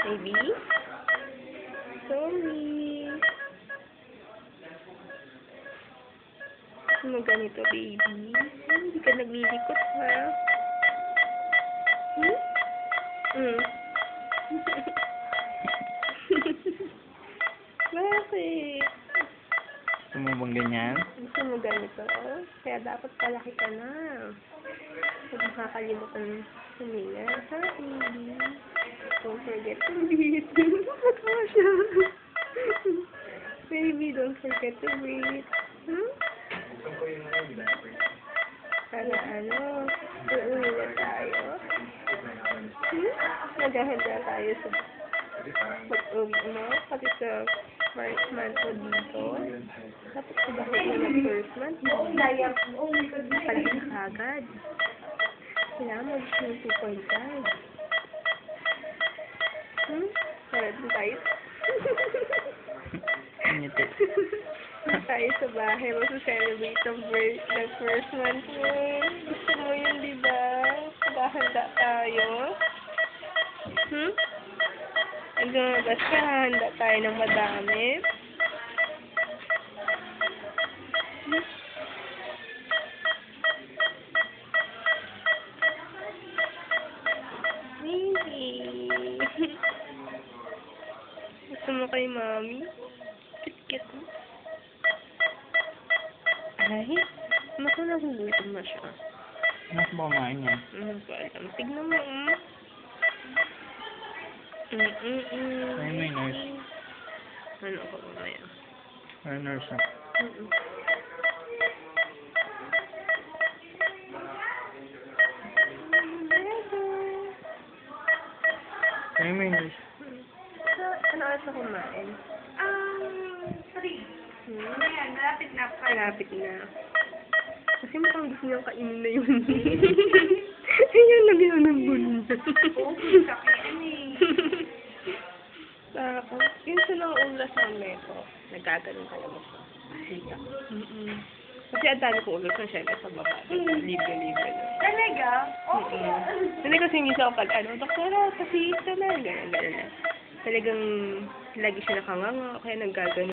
Baby? Sorry. Ano ganito, baby? Hindi ka naglilikot, ha? Hmm? Hmm. Bakit? Gusto mo bang ganyan? Gusto mo ganito? Kaya dapat palaki ka na. Huwag makakalimutan huminga. Ha, baby? Don't forget to breathe. Matawa siya. Baby, don't forget to breathe. Hmm? Para ano? Uuwi na tayo. Hmm? Naghahanda tayo sa pag-uwi mo. Pati sa first month mo dito. Tapos sa bakit mo ng first month mo. Palagi ka agad. Kailangan mo gusto ng 2.5. Hmm? Sarap na tayo. Ngiti. Tayo sa bahay, masu-celebrate ng first month mo. Gusto mo yun, di ba? Handa tayo. Hmm? Basta handa tayo ng madami. Hmm? Baby. Gusto mo kay mami? Kit-kit mo. Ay, naku, nagugutom na siya. Mas ba kumain yan? Ano ba alam? Tignan mo, Ay, may nurse. Ano ako mamaya? Or nurse na. Ay, may nurse. Ano oras na kumain? 3. Ayan, malapit na pa. Malapit na. Kasi mukhang gusto niyang kainin na yun. Ayun, nagyan ng bunyan. Oo, sakit yan eh. Tapos, yun siya ng ulas ng meto. Nagkaganon ka naman siya. Sita. Kasi ang dami kong ulas na siya sa baba. Libre-libre na. Talaga? Okay. Hindi kasi minsan kapag doktora, kasi ito na, gano'n na. Talagang lagi siya nakanganga, kaya naggaganon.